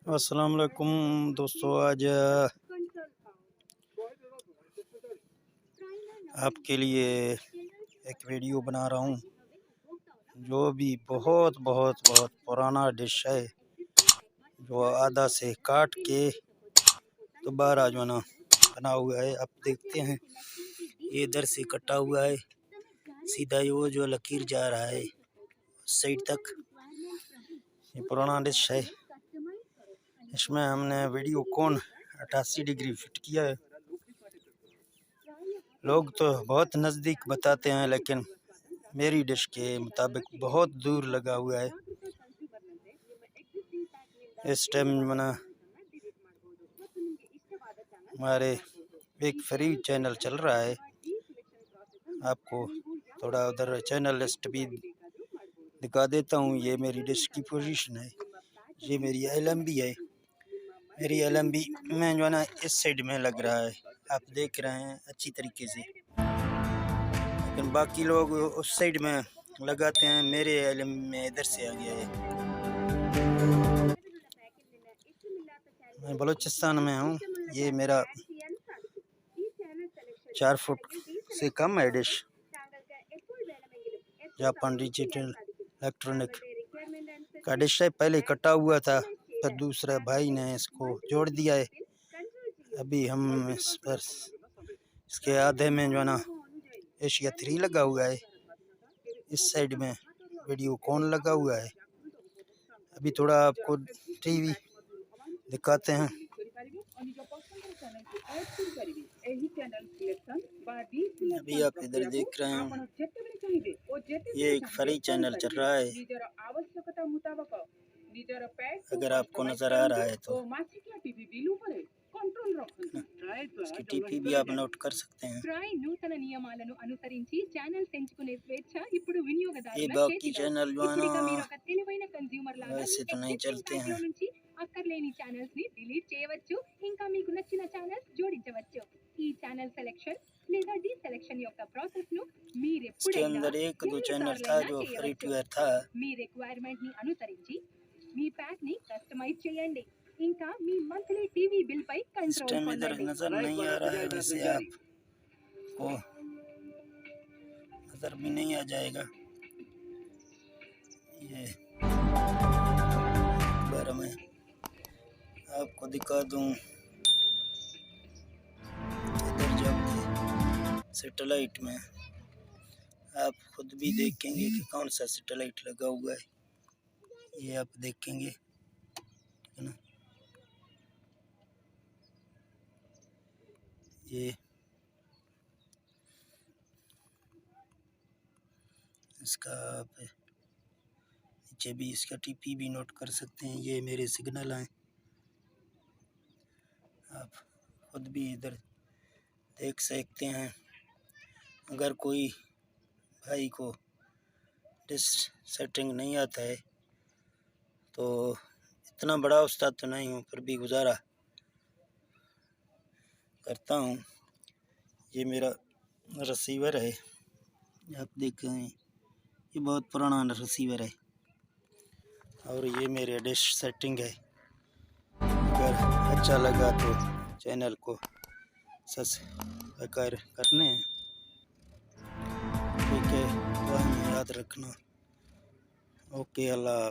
अस्सलाम वालेकुम दोस्तों। आज आपके लिए एक वीडियो बना रहा हूँ जो भी बहुत बहुत बहुत पुराना डिश है, जो आधा से काट के दोबारा जो ना बना हुआ है। आप देखते हैं ये इधर से कटा हुआ है, सीधा वो जो लकीर जा रहा है उस साइड तक। ये पुराना डिश है। इसमें हमने वीडियो कॉन 88 डिग्री फिट किया है। लोग तो बहुत नज़दीक बताते हैं, लेकिन मेरी डिश के मुताबिक बहुत दूर लगा हुआ है। इस टाइम मना हमारे एक फ्री चैनल चल रहा है। आपको थोड़ा उधर चैनल लिस्ट भी दिखा देता हूँ। ये मेरी डिश की पोजीशन है, ये मेरी LMB है। मेरी LMB में जो है ना इस साइड में लग रहा है, आप देख रहे हैं अच्छी तरीके से, लेकिन बाकी लोग उस साइड में लगाते हैं। मेरे LMB में इधर से आ गया है। मैं बलूचिस्तान में हूँ। ये मेरा 4 फुट से कम है डिश, जापान डिजिटल इलेक्ट्रॉनिक का डिश है। पहले कटा हुआ था, पर दूसरा भाई ने इसको जोड़ दिया है। अभी हम इस पर इसके आधे में जो है ना एशिया 3 लगा हुआ है, इस साइड में वीडियो कॉन लगा हुआ है। अभी थोड़ा आपको टीवी दिखाते हैं। अभी आप इधर देख रहे हैं, ये एक फ्री चैनल चल रहा है। अगर आपको नजर आ रहा है तो इसकी टीपी भी आप नोट कर सकते हैं। ये बाकी चैनल जो है ना वैसे तो नहीं चलते हैं। అక్కర్లేని ఛానల్స్ ని డిలీట్ చేయవచ్చు, ఇంకా మీకు నచ్చిన ఛానల్స్ జోడించవచ్చు. ఈ ఛానల్ సెలెక్షన్ లేదా డీసెలెక్షన్ యొక్క ప్రాసెస్ ను మీరు इसके अंदर एक दो चैनल था जो फ्री टू एयर था। మీ రిక్వైర్మెంట్ ని అనుసరించి మీ ప్యాక్ ని కస్టమైజ్ చేయండి. ఇంకా మీ మంత్లీ టీవీ బిల్ పై కంట్రోల్ పొందండి. नजर नहीं आ रहा है, वैसे आपको नजर भी नहीं आ जाएगा। ये बार मैं आपको दिखा दूं, इधर जाके सैटेलाइट में आप खुद भी देखेंगे कि कौन सा सैटेलाइट लगा हुआ है। ये आप देखेंगे, है ना। ये इसका आप नीचे भी इसका टीपी भी नोट कर सकते हैं। ये मेरे सिग्नल हैं, आप खुद भी इधर देख सकते हैं। अगर कोई भाई को डिश सेटिंग नहीं आता है तो इतना बड़ा उस्ताद तो नहीं हूँ, फिर भी गुजारा करता हूँ। ये मेरा रिसीवर है, आप देख रहे हैं, ये बहुत पुराना रिसीवर है। और ये मेरे डिश सेटिंग है। अगर अच्छा लगा तो चैनल को सब्सक्राइब करने हैं, ठीक है, तो हमें याद रखना। ओके, अल्लाह।